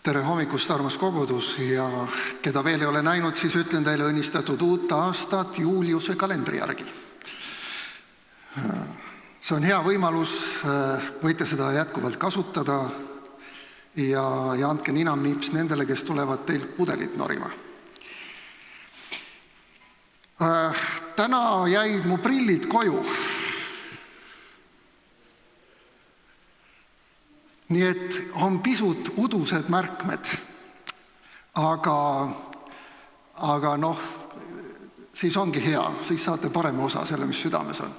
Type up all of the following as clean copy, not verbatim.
Tere hommikust, armas kogudus, ja keda veel ei ole näinud, siis ütlen teile õnnistatud uut aastat Juliuse kalendri järgi. See on hea võimalus, võite seda jätkuvalt kasutada ja andke ninam-nips nendele, kes tulevad teilt pudelit norima. Täna jäid mu prillid koju. Nii et on pisut udused märkmed, aga noh, siis ongi hea, siis saate parema osa selle, mis südames on.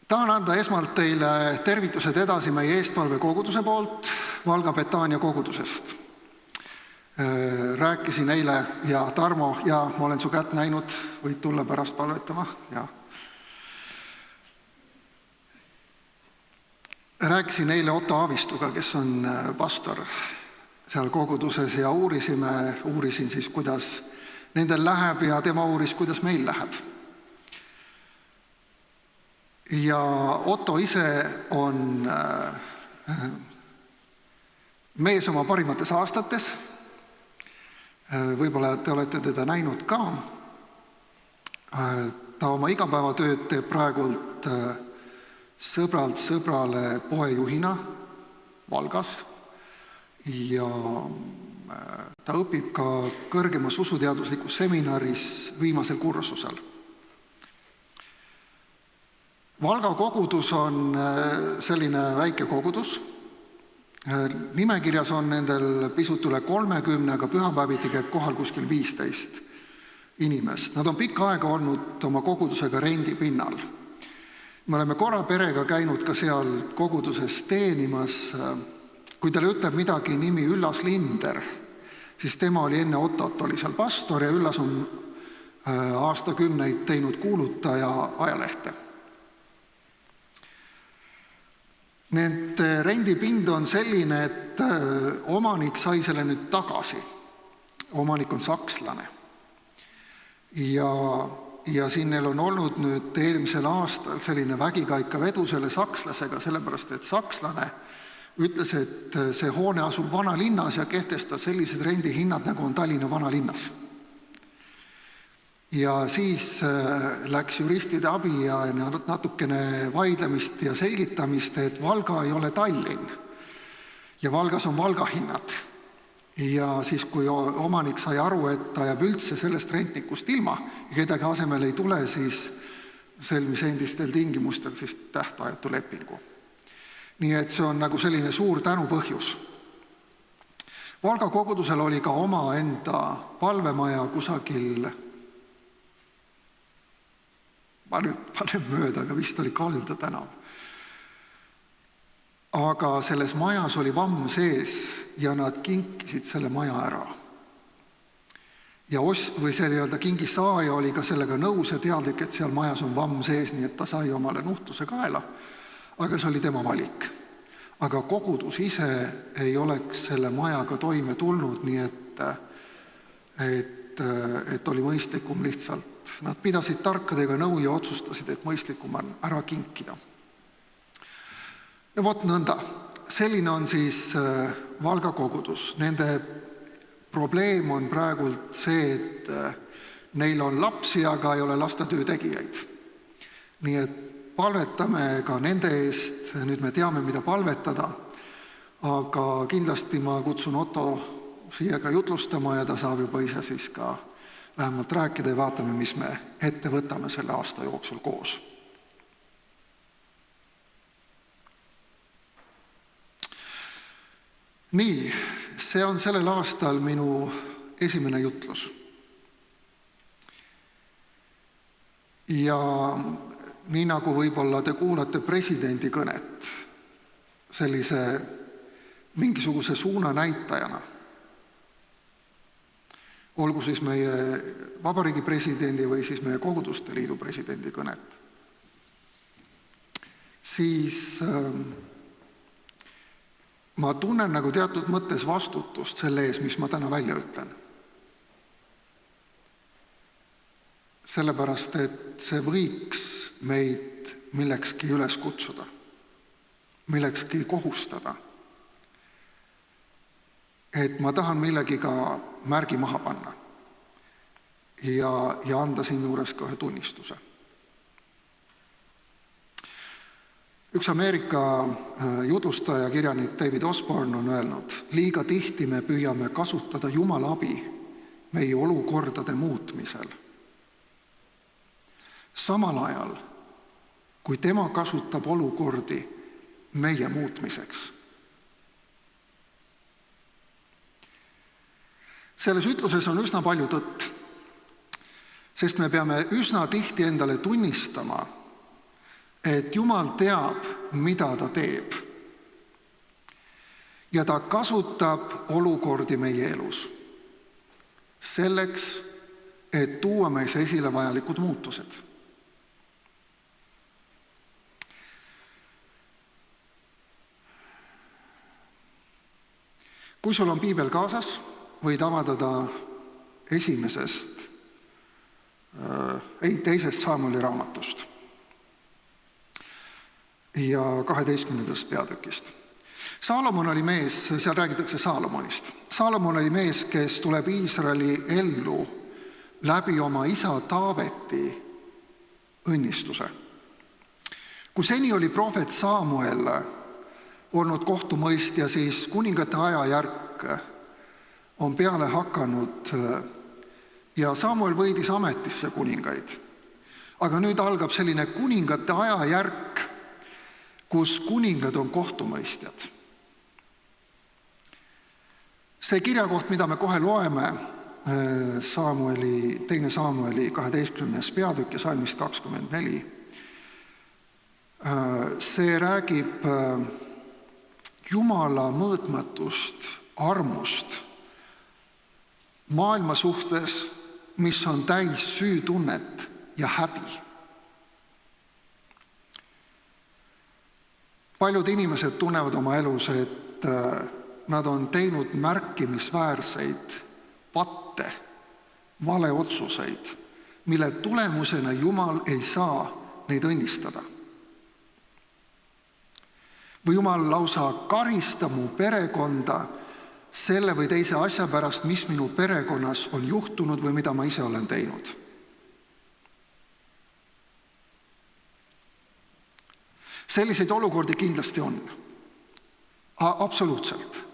Tahan anda esmalt teile tervitused edasi meie eestpalve koguduse poolt, Valga Betania kogudusest. Rääkisin eile ja Tarmo, ja ma olen su kätt näinud, võid tulla pärast palvetama, ja rääkisin eile Otto Aavistuga, kes on pastor seal koguduses, ja uurisin siis, kuidas nendel läheb, ja tema uuris, kuidas meil läheb. Ja Otto ise on mees oma parimates aastates, võib-olla te olete teda näinud ka. Ta oma igapäevatööd teeb praegult sõbralt sõbrale poejuhina Valgas, ja ta õpib ka kõrgemas usuteaduslikus seminaris viimasel kursusel. Valga kogudus on selline väike kogudus. Nimekirjas on nendel pisut üle 30, aga pühapäeviti käib kohal kuskil 15 inimest. Nad on pikka aega olnud oma kogudusega rendipinnal. Me oleme korra perega käinud ka seal koguduses teenimas. Kui teile ütleb midagi nimi Üllas Linder, siis tema oli enne Ottot, oli seal pastor, ja Üllas on aastakümneid teinud kuulutaja ajalehte. Nende rendipind on selline, et omanik sai selle nüüd tagasi. Omanik on sakslane. Ja siin neil on olnud nüüd eelmisel aastal selline vägikaika vedu selle sakslasega, sellepärast et sakslane ütles, et see hoone asub vanalinnas ja kehtestas sellised rendihinnad, nagu on Tallinna vanalinnas. Ja siis läks juristide abi ja natukene vaidlemist ja selgitamist, et Valga ei ole Tallinn ja Valgas on Valga hinnad. Ja siis, kui omanik sai aru, et ta jääb üldse sellest rentnikust ilma ja kedagi asemel ei tule, siis sõlmis endistel tingimustel siis tähtajatu lepingu. Nii et see on nagu selline suur tänupõhjus. Valga kogudusel oli ka oma enda palvemaja kusagil, ma nüüd panen mööda, aga vist oli Kalda tänav. Aga selles majas oli vamm sees ja nad kinkisid selle maja ära. Ja kingisaaja oli ka sellega nõus ja teadlik, et seal majas on vamm sees, nii et ta sai omale nuhtuse kaela, aga see oli tema valik. Aga kogudus ise ei oleks selle majaga toime tulnud, nii et oli mõistlikum lihtsalt. Nad pidasid tarkadega nõu ja otsustasid, et mõistlikum on ära kinkida. Ja vot nõnda. Selline on siis Valga kogudus. Nende probleem on praegult see, et neil on lapsi, aga ei ole lastetöö tegijaid. Nii et palvetame ka nende eest, nüüd me teame, mida palvetada, aga kindlasti ma kutsun Otto siia ka jutlustama ja ta saab juba ise siis ka vähemalt rääkida ja vaatame, mis me ette võtame selle aasta jooksul koos. Nii, see on sellel aastal minu esimene jutlus. Ja nii nagu võib-olla te kuulate presidendi kõnet sellise mingisuguse suuna näitajana, olgu siis meie Vabariigi presidendi või siis meie Koguduste Liidu presidendi kõnet, siis ma tunnen nagu teatud mõttes vastutust selle ees, mis ma täna välja ütlen. Sellepärast, et see võiks meid millekski üles kutsuda, millekski kohustada. et ma tahan millegiga märgi maha panna ja anda siin juures ka ühe tunnistuse. Üks Ameerika jutlustaja, kirjanik David Osborne on öelnud, liiga tihti me püüame kasutada Jumala abi meie olukordade muutmisel. Samal ajal, kui tema kasutab olukordi meie muutmiseks. Selles ütluses on üsna palju tõtt, sest me peame üsna tihti endale tunnistama, et Jumal teab, mida ta teeb. Ja ta kasutab olukordi meie elus selleks, et tuua meis esile vajalikud muutused. Kui sul on piibel kaasas, võid avada ta teisest Saamueli raamatust ja 12. peatükist. Saalomon oli mees, seal räägitakse Saalomonist. Saalomon oli mees, kes tuleb Iisraeli ellu läbi oma isa Taaveti õnnistuse. Kui seni oli prohvet Saamuel olnud kohtumõistja, siis kuningate ajajärk on peale hakanud ja Saamuel võidis ametisse kuningaid. Aga nüüd algab selline kuningate ajajärk, kus kuningad on kohtumõistjad. See kirjakoht, mida me kohe loeme, teine Saamueli 12. peatükk ja salmist 24, see räägib Jumala mõõtmatust armust maailma suhtes, mis on täis süütunnet ja häbi. Paljud inimesed tunnevad oma elus, et nad on teinud märkimisväärseid patte, valeotsuseid, mille tulemusena Jumal ei saa neid õnnistada. Või Jumal lausa karistab mu perekonda selle või teise asja pärast, mis minu perekonnas on juhtunud või mida ma ise olen teinud. Selliseid olukordi kindlasti on. Absoluutselt.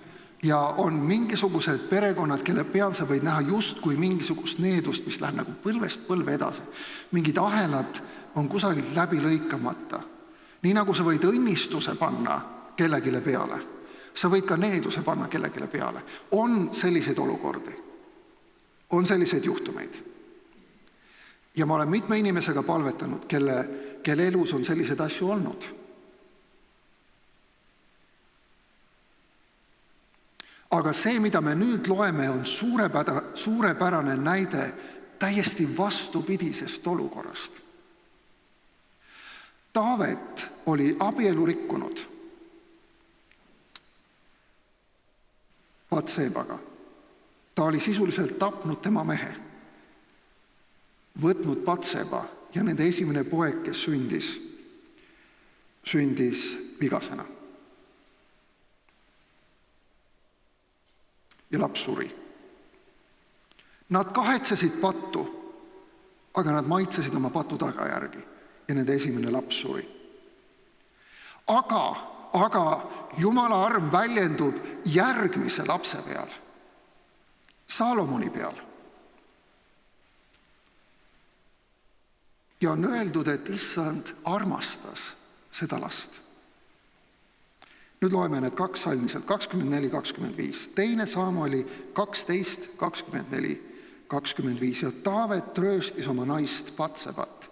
Ja on mingisugused perekonnad, kelle peal sa võid näha justkui mingisugust needust, mis läheb nagu põlvest põlve edasi. Mingid ahelad on kusagilt läbi lõikamata. Nii nagu sa võid õnnistuse panna kellegile peale, sa võid ka needuse panna kellegile peale. On selliseid olukordi, on selliseid juhtumeid. Ja ma olen mitme inimesega palvetanud, kelle elus on sellised asju olnud. Aga see, mida me nüüd loeme, on suurepärane näide täiesti vastupidisest olukorrast. Taavet oli abielu rikkunud Batsebaga. Ta oli sisuliselt tapnud tema mehe, võtnud Batseba ja nende esimene poeg, kes sündis vigasena. Ja laps suri. Nad kahetsesid pattu, aga nad maitsesid oma patu tagajärgi ja nende esimene laps suri. Aga Jumala arm väljendub järgmise lapse peal, Saalomoni peal. Ja on öeldud, et Issand armastas seda last. Nüüd loeme need kaks salmiselt, 24-25. Teine Saamueli 12, 24, 25. Ja Taavet trööstis oma naist Batsebat.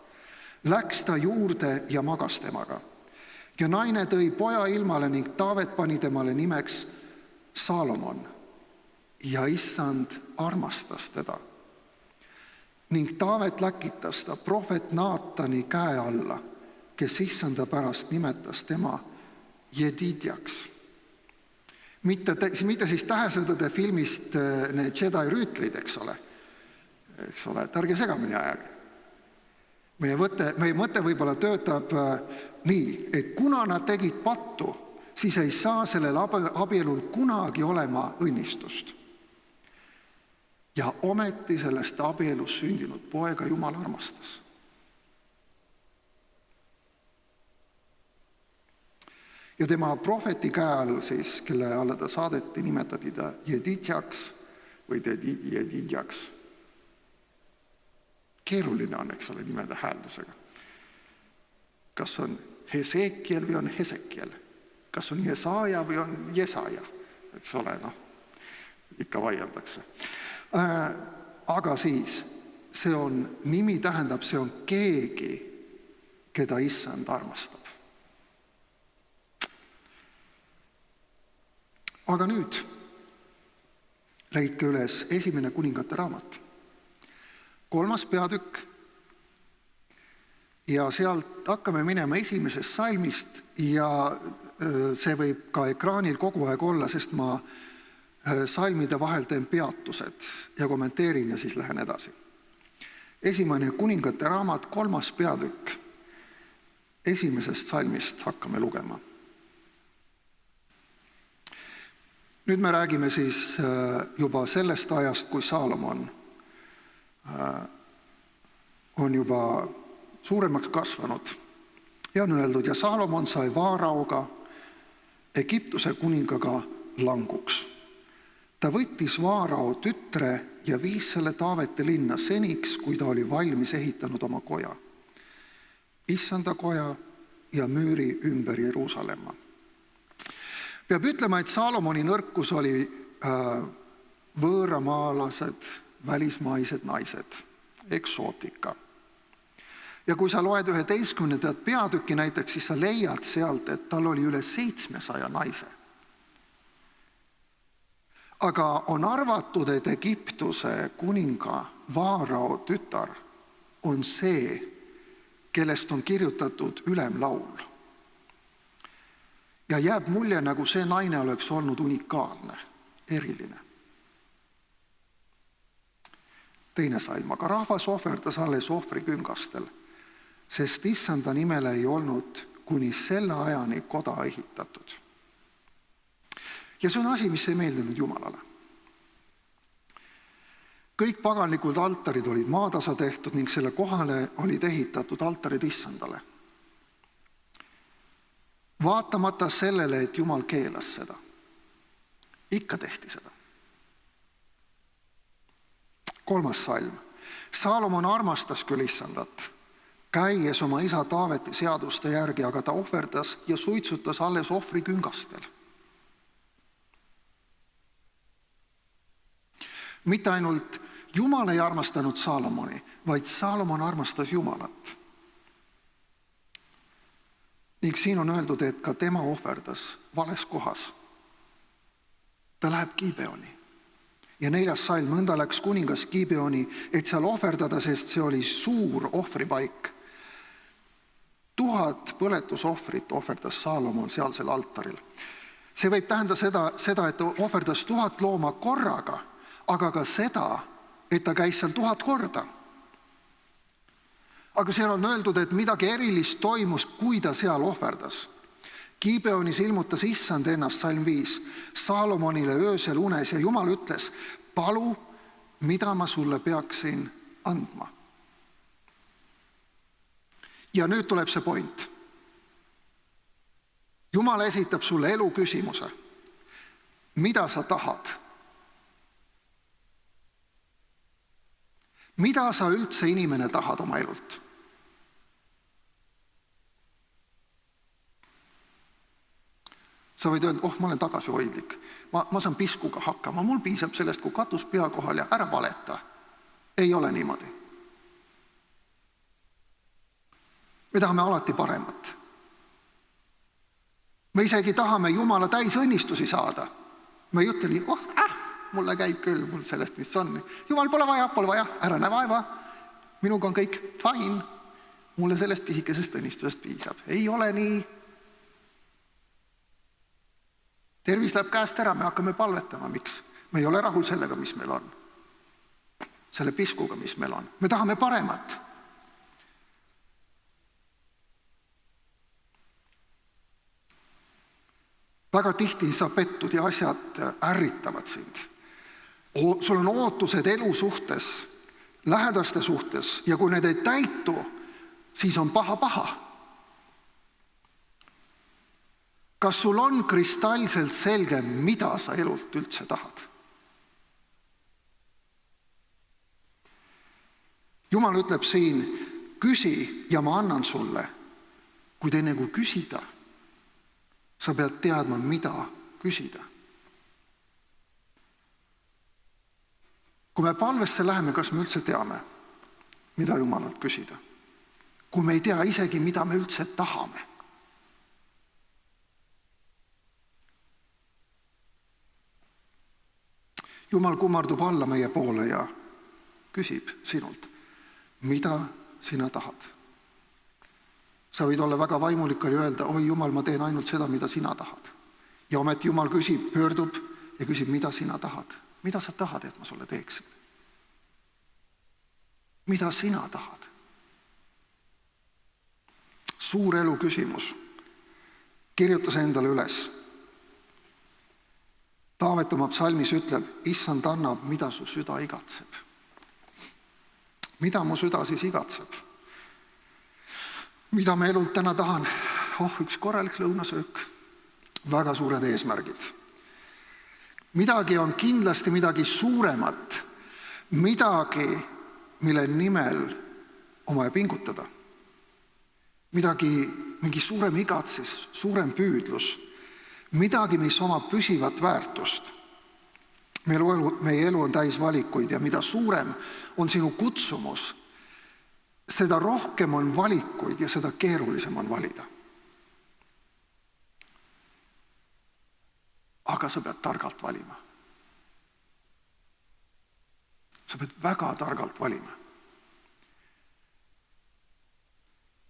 Läks ta juurde ja magas temaga. Ja naine tõi poja ilmale ning Taavet pani temale nimeks Saalomon. Ja Issand armastas teda. Ning Taavet läkitas ta prohvet Naatani käe alla, kes Issanda pärast nimetas tema Jedidjaks. Mitte siis tähesõdade filmist need Jedi rüütlid, eks ole, et ärge segamini ajage. Meie mõte võib-olla töötab nii, et kuna nad tegid pattu, siis ei saa sellel abielul kunagi olema õnnistust. Ja ometi sellest abielus sündinud poega Jumal armastas. Ja tema prohveti käe all siis, kelle alla ta saadeti, nimetati ta Jedidjaks või Jedidjaks. Keeruline on, eks ole, nimede hääldusega. Kas on Hesekiel või on Hesekiel? Kas on Jesaja või on Jesaja? Eks ole, ikka vaieldakse. Aga siis, nimi tähendab, see on keegi, keda Issand armastab. Aga nüüd leidke üles 1. Kuningate raamat, 3. peatükk, ja sealt hakkame minema 1. salmist ja see võib ka ekraanil kogu aeg olla, sest ma salmide vahel teen peatused ja kommenteerin ja siis lähen edasi. 1. Kuningate raamat, 3. peatükk, 1. salmist hakkame lugema. Nüüd me räägime siis juba sellest ajast, kui Saalomon on juba suuremaks kasvanud. Ja on öeldud, ja Saalomon sai Vaaraoga, Egiptuse kuningaga languks. Ta võttis Vaarao tütre ja viis selle Taaveti linna seniks, kui ta oli valmis ehitanud oma koja, Issanda koja ja müüri ümber Jeruusalemma. Peab ütlema, et Saalomoni nõrkus oli võõramaalased, välismaised naised, eksootika. Ja kui sa loed 11. peatükki näiteks, siis sa leiad sealt, et tal oli üle 700 naise. Aga on arvatud, et Egiptuse kuninga Vaarao tütar on see, kellest on kirjutatud ülemlaul. Ja jääb mulje, nagu see naine oleks olnud unikaalne, eriline. 2. salm, aga rahvas ohverdas alles ohvriküngastel, sest Issanda nimele ei olnud kuni selle ajani koda ehitatud. Ja see on asi, mis ei meeldinud Jumalale. Kõik paganlikud altarid olid maatasa tehtud ning selle kohale olid ehitatud altarid Issandale. Vaatamata sellele, et Jumal keelas seda, ikka tehti seda. 3. salm. Saalomon armastas küll Issandat, käies oma isa Taaveti seaduste järgi, aga ta ohverdas ja suitsutas alles ohvriküngastel. Mitte ainult Jumal ei armastanud Saalomoni, vaid Saalomon armastas Jumalat. Ning siin on öeldud, et ka tema ohverdas vales kohas. Ta läheb Gibeoni. Ja 4. salm, nõnda läks kuningas Gibeoni, et seal ohverdada, sest see oli suur ohvripaik. 1000 põletusohvrit ohverdas Saalomon sealsel altaril. See võib tähendada seda, et ta ohverdas 1000 looma korraga, aga ka seda, et ta käis seal 1000 korda. Aga seal on öeldud, et midagi erilist toimus, kui ta seal ohverdas. Gibeonis ilmutas Issand ennast, salm 5, Saalomonile öösel unes ja Jumal ütles, palu, mida ma sulle peaksin andma. Ja nüüd tuleb see point. Jumal esitab sulle elu küsimuse. Mida sa tahad? Mida sa üldse inimene tahad oma elult? Sa võid öelda, ma olen tagasihoidlik, ma saan piskuga hakkama, mul piisab sellest, kui katus pea kohal ja ära valeta. Ei ole niimoodi. Me tahame alati paremat. Me isegi tahame Jumala täis õnnistusi saada. Me ei ütle nii, mulle käib küll, mul sellest, mis on. Jumal, pole vaja, ära näe vaeva. Minuga on kõik fine. Mulle sellest pisikesest õnnistusest piisab. Ei ole nii. Tervis läheb käest ära, me hakkame palvetama, miks? Me ei ole rahul sellega, mis meil on. Selle piskuga, mis meil on. Me tahame paremat. Väga tihti sa pettud ja asjad ärritavad sind. Sul on ootused elu suhtes, lähedaste suhtes ja kui need ei täitu, siis on paha. Kas sul on kristallselt selge, mida sa elult üldse tahad? Jumal ütleb siin, küsi ja ma annan sulle, kuid enne kui küsida, sa pead teadma, mida küsida. Kui me palvesse läheme, kas me üldse teame, mida Jumalalt küsida? Kui me ei tea isegi, mida me üldse tahame. Jumal kummardub alla meie poole ja küsib sinult, mida sina tahad. Sa võid olla väga vaimulik ja öelda, oi Jumal, ma teen ainult seda, mida sina tahad. Ja ometi Jumal küsib, pöördub ja küsib, mida sina tahad. Mida sa tahad, et ma sulle teeksin? Mida sina tahad? Suur elu küsimus. Kirjutas endale üles. Taavet oma psalmis ütleb, issand annab, mida su süda igatseb. Mida mu süda siis igatseb? Mida ma elult täna tahan? Üks korralik lõunasöök. Väga suured eesmärgid. Midagi on kindlasti midagi suuremat. Midagi, mille nimel on vaja pingutada. Mingi suurem igatsis, suurem püüdlus. Midagi, mis omab püsivat väärtust. Meie elu on täis valikuid ja mida suurem on sinu kutsumus, seda rohkem on valikuid ja seda keerulisem on valida. Aga sa pead targalt valima. Sa pead väga targalt valima.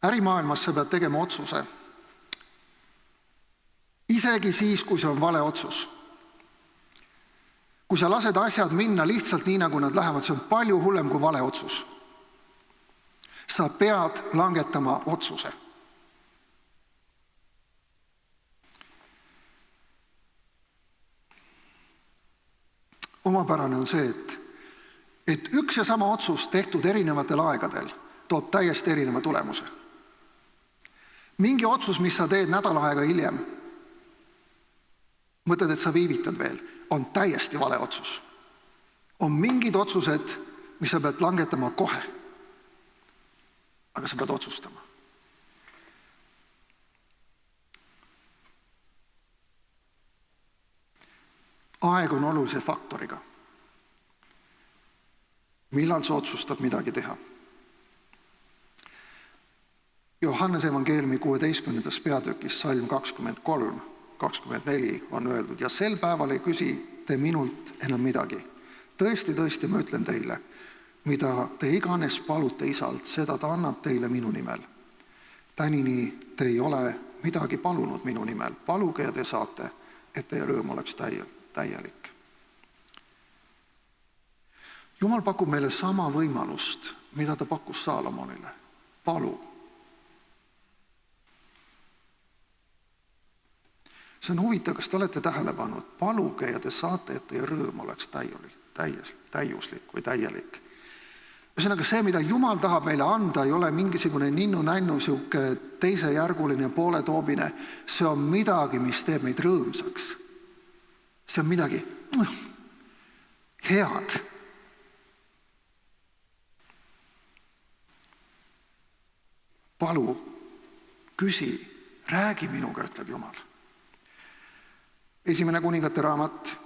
Ärimaailmas sa pead tegema otsuse. Isegi siis, kui see on vale otsus. Kui sa lased asjad minna lihtsalt nii, nagu nad lähevad, see on palju hullem kui vale otsus. Sa pead langetama otsuse. Omapärane on see, et üks ja sama otsus tehtud erinevatel aegadel toob täiesti erineva tulemuse. Mingi otsus, mis sa teed nädal aega hiljem, mõtled, et sa viivitad veel, on täiesti vale otsus. On mingid otsused, mis sa pead langetama kohe. Aga sa pead otsustama. Aeg on olulise faktoriga. Millal sa otsustad midagi teha? Johannese evangeeliumi 16. peatükis salm 23-24 on öeldud ja sel päeval ei küsi te minult enam midagi. Tõesti, ma ütlen teile, mida te iganes palute isalt, seda ta annab teile minu nimel. Tänini te ei ole midagi palunud minu nimel. Paluge ja te saate, et teie rõõm oleks täielik. Jumal pakub meile sama võimalust, mida ta pakkus Saalomonile. Palu. See on huvitav, kas te olete tähele pannud. Paluge ja te saate, et teie rõõm oleks täiuslik või täielik. Ühesõnaga see, mida Jumal tahab meile anda, ei ole mingisugune ninnu-nännu, teisejärguline pooletoobine. See on midagi, mis teeb meid rõõmsaks. See on midagi head. Palu, küsi, räägi minuga, ütleb Jumal. 1. kuningate raamat,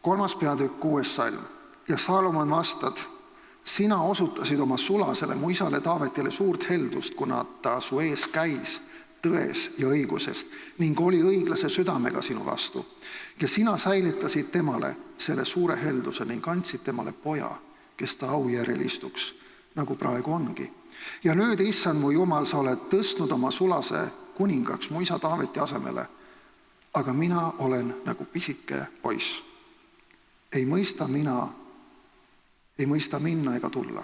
3. peatükk, 6. salm. Ja Saalomon vastad, sina osutasid oma sulasele mu isale Taavetile suurt heldust, kuna ta su ees käis tões ja õigusest ning oli õiglase südamega sinu vastu. Ja sina säilitasid temale selle suure helduse ning andsid temale poja, kes ta au järel istuks, nagu praegu ongi. Ja nüüd, issand mu Jumal, sa oled tõstnud oma sulase kuningaks mu isa Taaveti asemele, aga mina olen nagu pisike poiss. Ei mõista minna ega tulla.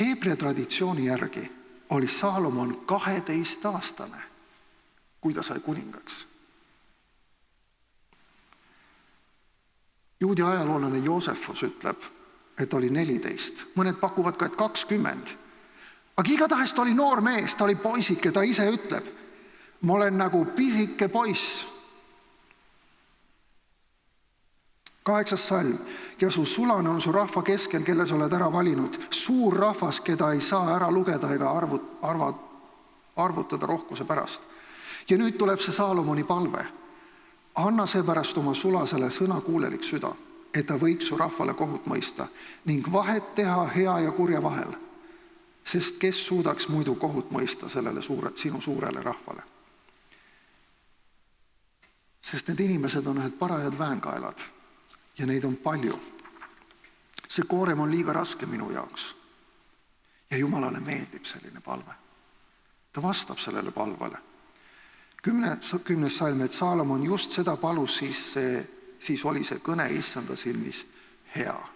Heebrea traditsiooni järgi oli Saalomon 12-aastane, kui ta sai kuningaks. Juudi ajaloolane Joosefus ütleb, et oli 14. Mõned pakuvad ka, et 20. Aga igatahes ta oli noor mees, ta oli poisike, ta ise ütleb, ma olen nagu pisike poiss. 8. salm. Ja su sulane on su rahva keskel, kelle sa oled ära valinud. Suur rahvas, keda ei saa ära lugeda ega arvutada rohkuse pärast. Ja nüüd tuleb see Saalomoni palve. Anna seepärast oma sulasele sõnakuulelik süda, et ta võiks su rahvale kohut mõista ning vahet teha hea ja kurja vahel. Sest kes suudaks muidu kohut mõista sellele sinu suurele rahvale? Sest need inimesed on ühed parajad väänkaelad ja neid on palju. See koorem on liiga raske minu jaoks. Ja Jumalale meeldib selline palve. Ta vastab sellele palvele. 10. salm, et Saalomon just seda palus, siis oli see kõne issanda silmis hea.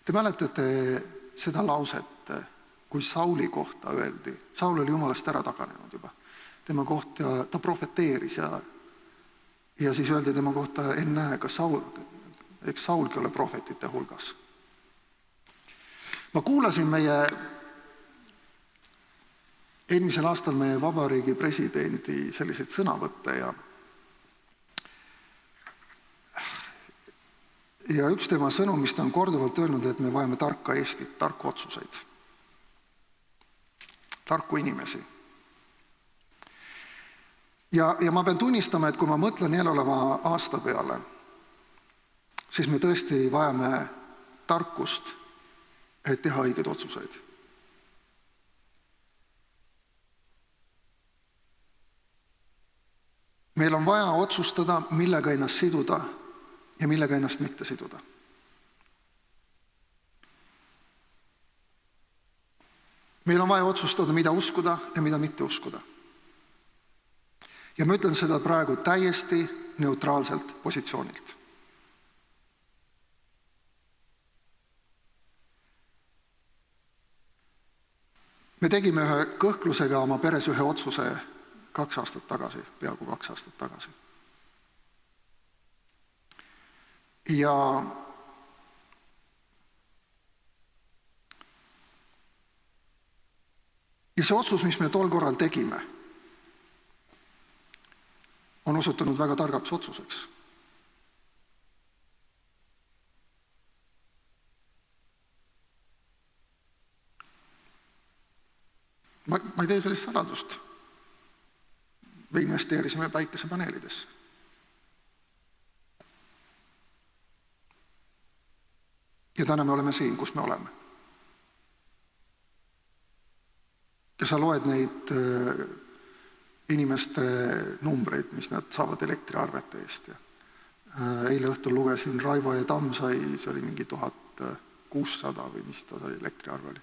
Te mäletate seda lauset, kui Sauli kohta öeldi. Saul oli Jumalast ära taganenud juba. Tema kohta ta profeteeris ja siis öeldi tema kohta, ennäe, eks Saulgi ole prohvetite hulgas. Ma kuulasin eelmisel aastal meie vabariigi presidendi selliseid sõnavõtte ja üks tema sõnumist on korduvalt öelnud, et me vajame tarka Eestit, tarku otsuseid, tarku inimesi. Ja ma pean tunnistama, et kui ma mõtlen eeloleva aasta peale, siis me tõesti vajame tarkust, et teha õigeid otsuseid. Meil on vaja otsustada, millega ennast siduda ja millega ennast mitte siduda. Meil on vaja otsustada, mida uskuda ja mida mitte uskuda. Ja ma ütlen seda praegu täiesti neutraalselt positsioonilt. Me tegime ühe kõhklusega oma peres ühe otsuse 2 aastat tagasi, peaaegu 2 aastat tagasi. Ja see otsus, mis me tol korral tegime, on osutunud väga targaks otsuseks. Ma ei tee sellist saladust. Me investeerisime päikesepaneelidesse. Ja täna me oleme siin, kus me oleme. Ja sa loed neid inimeste numbreid, mis nad saavad elektriarvete eest. Eile õhtul lugesin, Raivo ja Tamm sai, see oli mingi 1600 või mis ta sai elektriarve oli.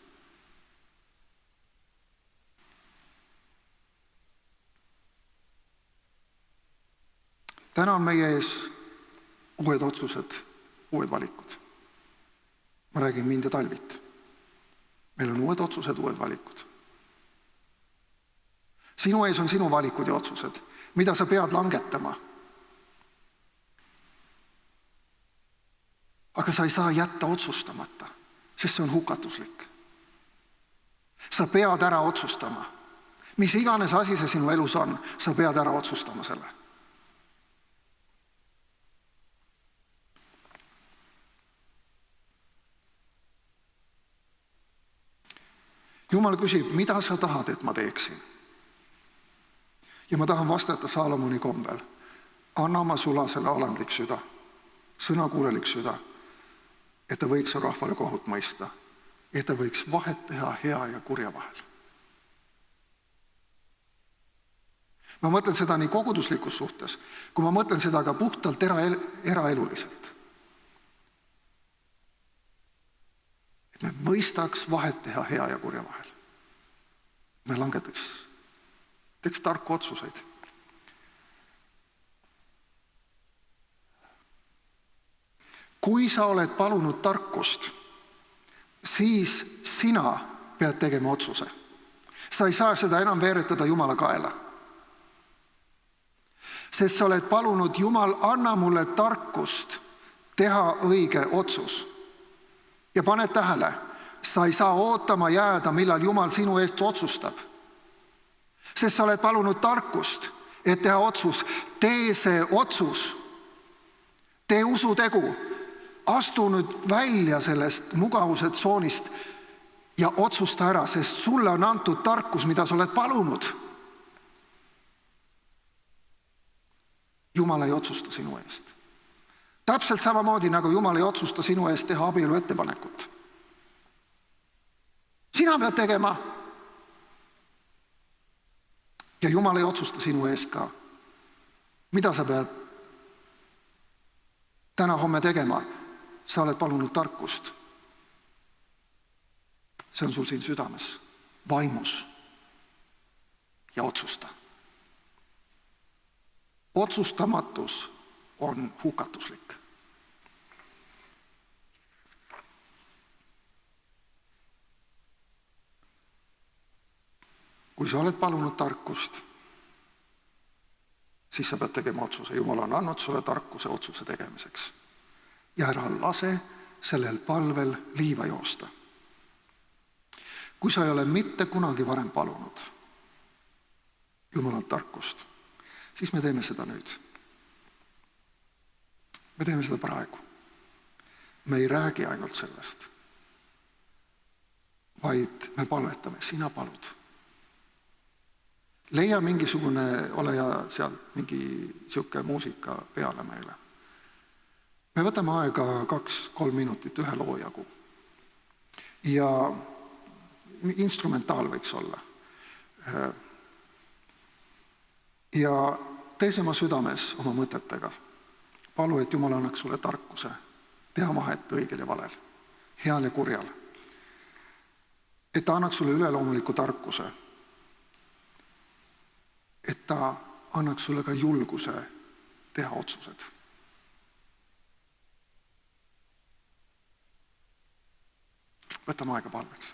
Täna on meie ees uued otsused, uued valikud. Ma räägin mind ja Talvit. Meil on uued otsused, uued valikud. Sinu ees on sinu valikud ja otsused, mida sa pead langetama. Aga sa ei saa jätta otsustamata, sest see on hukatuslik. Sa pead ära otsustama. Mis iganes asi see sinu elus on, sa pead ära otsustama selle. Jumal küsib, mida sa tahad, et ma teeksin? Ja ma tahan vastata Saalomoni kombel. Anna oma sulasele alandlik süda, sõnakuulelik süda, et ta võiks rahvale kohut mõista, et ta võiks vahet teha hea ja kurja vahel. Ma mõtlen seda nii koguduslikus suhtes, kui ma mõtlen seda ka puhtalt eraeluliselt. Et me mõistaks vahet teha hea ja kurja vahel. Me teeks tarku otsuseid. Kui sa oled palunud tarkust, siis sina pead tegema otsuse. Sa ei saa seda enam veeretada Jumala kaela. Sest sa oled palunud, Jumal, anna mulle tarkust teha õige otsus. Ja pane tähele, sa ei saa ootama jääda, millal Jumal sinu eest otsustab. Sest sa oled palunud tarkust, et teha otsus. Tee see otsus. Tee usutegu. Astu nüüd välja sellest mugavuse tsoonist ja otsusta ära, sest sulle on antud tarkus, mida sa oled palunud. Jumal ei otsusta sinu eest. Täpselt samamoodi, nagu Jumal ei otsusta sinu eest teha abielu ettepanekut. Sina pead tegema. Ja Jumal ei otsusta sinu eest ka. Mida sa pead täna homme tegema? Sa oled palunud tarkust. See on sul siin südames, vaimus. Ja otsusta. Otsustamatus on hukatuslik. Kui sa oled palunud tarkust, siis sa pead tegema otsuse. Jumal on andnud sulle tarkuse otsuse tegemiseks. Ja ära lase sellel palvel liiva joosta. Kui sa ei ole mitte kunagi varem palunud Jumalalt tarkust, siis me teeme seda nüüd. Me teeme seda praegu. Me ei räägi ainult sellest, vaid me palvetame, sina palud. Leia mingisugune, ole ja sealt mingi siuke muusika peale meile. Me võtame aega 2-3 minutit ühe loo jagu. Ja instrumentaal võiks olla. Ja tee oma südames oma mõtetega. Palu, et Jumal annaks sulle tarkuse teha vahet õigel ja valel, heal ja kurjal. Et ta annaks sulle üleloomuliku tarkuse. Et ta annaks sulle ka julguse teha otsused. Võtame aega palveks.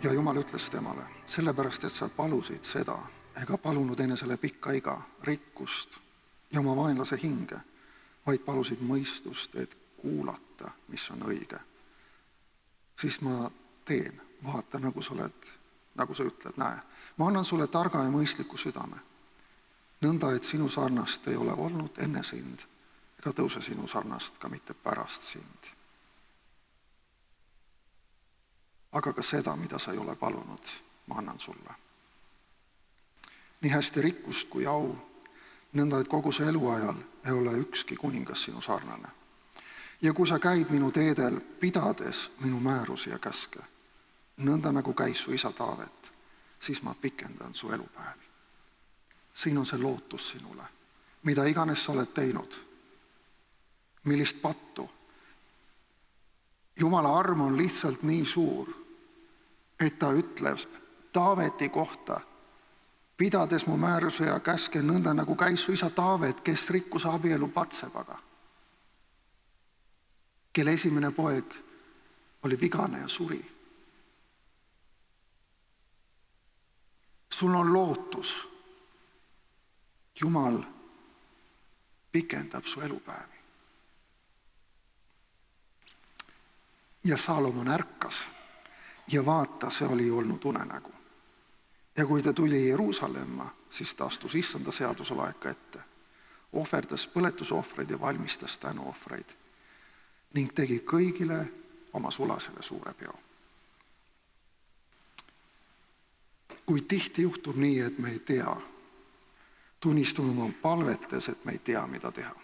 Ja Jumal ütles temale, sellepärast, et sa palusid seda, ega palunud enesele pikka iga, rikkust ja oma vaenlase hinge, vaid palusid mõistust, et kuulata, mis on õige. Siis ma teen, vaata, nagu sa ütled, näe. Ma annan sulle targa ja mõistliku südame, nõnda, et sinu sarnast ei ole olnud enne sind, ega tõuse sinu sarnast ka mitte pärast sind. Aga ka seda, mida sa ei ole palunud, ma annan sulle. Nii hästi rikkust kui au, nõnda, et kogu see eluajal ei ole ükski kuningas sinu sarnane. Ja kui sa käid minu teedel, pidades minu määrusi ja käske, nõnda nagu käis su isa Taavet, siis ma pikendan su elupäevi. Siin on see lootus sinule, mida iganes sa oled teinud, millist pattu. Jumala arm on lihtsalt nii suur, et ta ütleb Taaveti kohta, pidades mu määruse ja käske, nõnda nagu käis su isa Taavet, kes rikkus abielu Batsebaga, kelle esimene poeg oli vigane ja suri. Sul on lootus. Jumal pikendab su elupäevi. Ja Saalomon ärkas ja vaata, see oli olnud unenägu. Ja kui ta tuli Jeruusalemma, siis ta astus issanda seaduse laeka ette, ohverdas põletusohvreid ja valmistas tänuohvreid ning tegi kõigile oma sulasele suure peo. Kui tihti juhtub nii, et me ei tea, tunnistame oma palvetes, et me ei tea, mida teha.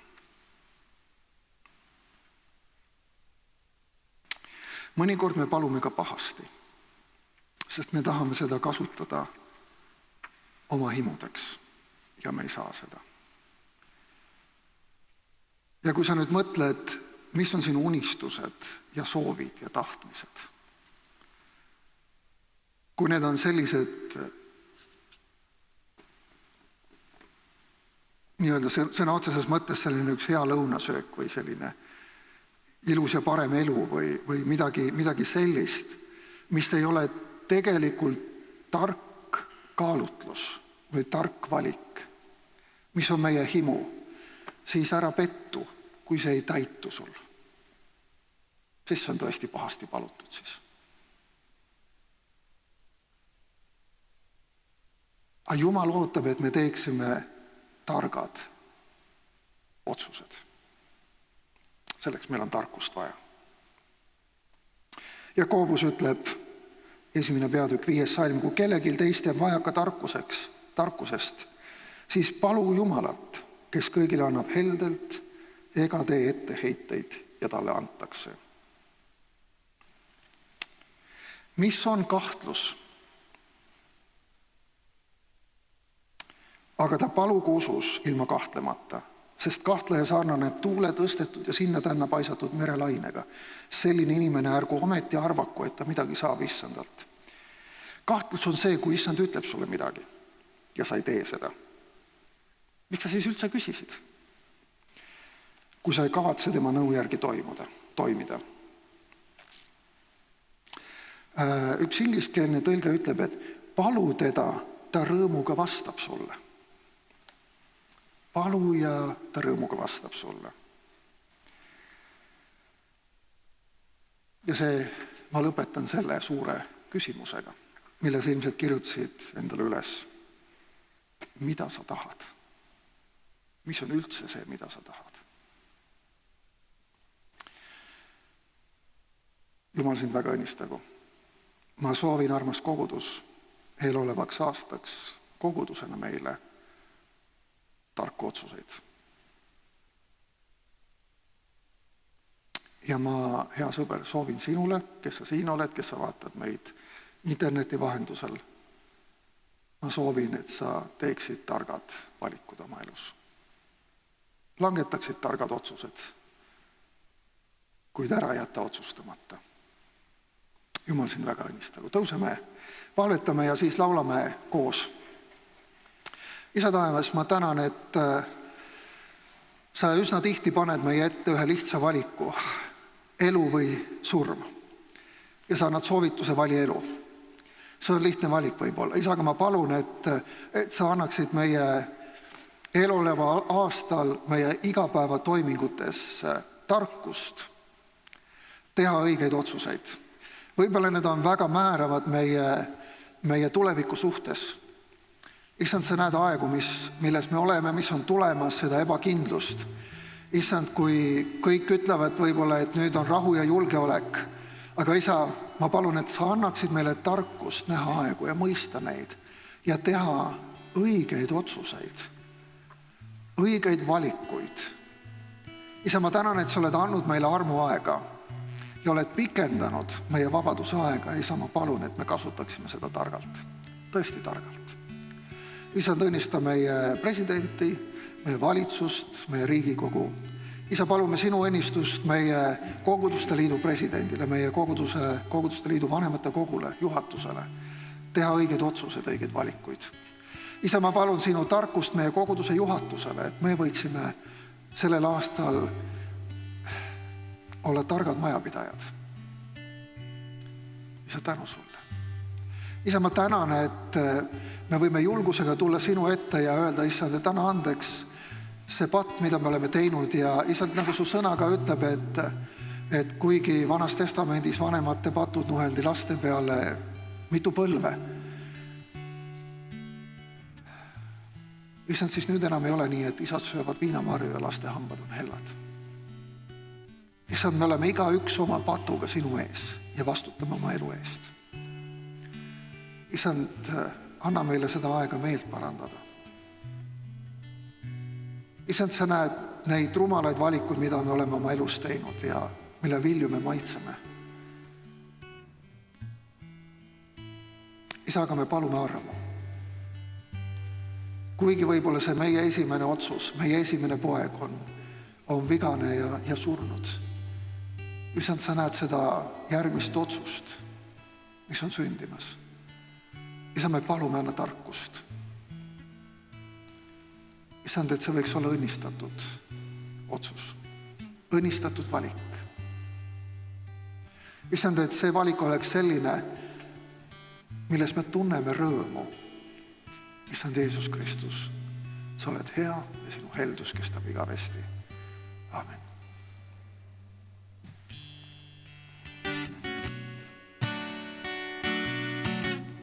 Mõnikord me palume ka pahasti, sest me tahame seda kasutada oma himudeks ja me ei saa seda. Ja kui sa nüüd mõtled, mis on sinu unistused ja soovid ja tahtmised, kui need on sellised nii-öelda sõna otseses mõttes selline üks hea lõunasöök või selline ilus ja parem elu või midagi sellist, mis ei ole tegelikult tark kaalutlus või tark valik, mis on meie himu, siis ära pettu, kui see ei täitu sul. Siis see on tõesti pahasti palutud siis. Aga Jumal ootab, et me teeksime targad otsused. Selleks meil on tarkust vaja. Jakobus ütleb, 1. peatükk 5. salm, kui kellegil teist jääb vajaka tarkusest, siis palu Jumalat, kes kõigile annab heldelt, ega tee etteheiteid ja talle antakse. Mis on kahtlus? Aga ta palugu usus ilma kahtlemata, sest kahtleja sarnaneb tuule tõstetud ja sinna tänna paisatud merelainega. Selline inimene ärgu ometi arvaku, et ta midagi saab issandalt. Kahtlus on see, kui issand ütleb sulle midagi ja sa ei tee seda. Miks sa siis üldse küsisid? Kui sa ei kavatse tema nõu järgi toimida. Üks ingliskeelne tõlge ütleb, et palu teda, ta rõõmuga vastab sulle. Palu ja ta rõõmuga vastab sulle. Ja ma lõpetan selle suure küsimusega, mille sa ilmselt kirjutasid endale üles. Mida sa tahad? Mis on üldse see, mida sa tahad? Jumal sind väga õnnistagu. Ma soovin, armas kogudus, eelolevaks aastaks kogudusena meile tarku otsuseid. Ja ma, hea sõber, soovin sinule, kes sa siin oled, kes sa vaatad meid interneti vahendusel. Ma soovin, et sa teeksid targad valikud oma elus. Langetaksid targad otsused, kuid ära jätta otsustamata. Jumal sind väga õnnistagu. Tõuseme, palvetame ja siis laulame koos. Isa taevas, ma tänan, et sa üsna tihti paned meie ette ühe lihtsa valiku, elu või surm. Ja sa annad soovituse, vali elu. See on lihtne valik võib-olla. Isa, aga ma palun, et sa annaksid meie eluleva aastal meie igapäeva toimingutes tarkust teha õigeid otsuseid. Võib-olla need on väga määravad meie tuleviku suhtes. Issand, sa näed aegu, milles me oleme, mis on tulemas, seda ebakindlust. Issand, kui kõik ütlevad võib-olla, et nüüd on rahu ja julgeolek, aga isa, ma palun, et sa annaksid meile tarkust näha aegu ja mõista neid ja teha õigeid otsuseid, õigeid valikuid. Isa, ma tänan, et sa oled andnud meile armuaega ja oled pikendanud meie vabaduse aega. Isa, ma palun, et me kasutaksime seda targalt, tõesti targalt. Isa, õnnista meie presidenti, meie valitsust, meie Riigikogu. Isa, palume sinu õnnistust meie koguduste liidu presidendile, meie koguduste liidu vanemate kogule, juhatusele, teha õigeid otsuseid, õigeid valikuid. Isa, ma palun sinu tarkust meie koguduse juhatusele, et me võiksime sellel aastal olla targad majapidajad. Isa, tänu sulle. Isa, ma tänan, et me võime julgusega tulla sinu ette ja öelda, issand, et anna andeks see patt, mida me oleme teinud ja issand, nagu su sõna ka ütleb, et kuigi Vanas Testamendis vanemate patud nuheldi laste peale mitu põlve, issand, siis nüüd enam ei ole nii, et isad söövad viinamarju ja laste hambad on hellad. Issand, me oleme igaüks oma patuga sinu ees ja vastutame oma elu eest. Issand, anna meile seda aega meelt parandada. Issand, sa näed neid rumalaid valikud, mida me oleme oma elus teinud ja mille vilju me maitseme. Isa, aga me palume armu. Kuigi võib-olla see meie esimene otsus, meie esimene poeg on vigane ja surnud. Issand, sa näed seda järgmist otsust, mis on sündimas. Isa, me palume anna tarkust. Issand, et see võiks olla õnnistatud otsus, õnnistatud valik. Issand, et see valik oleks selline, milles me tunneme rõõmu. Issand Jeesus Kristus, sa oled hea ja sinu heldus kestab igavesti. Amen.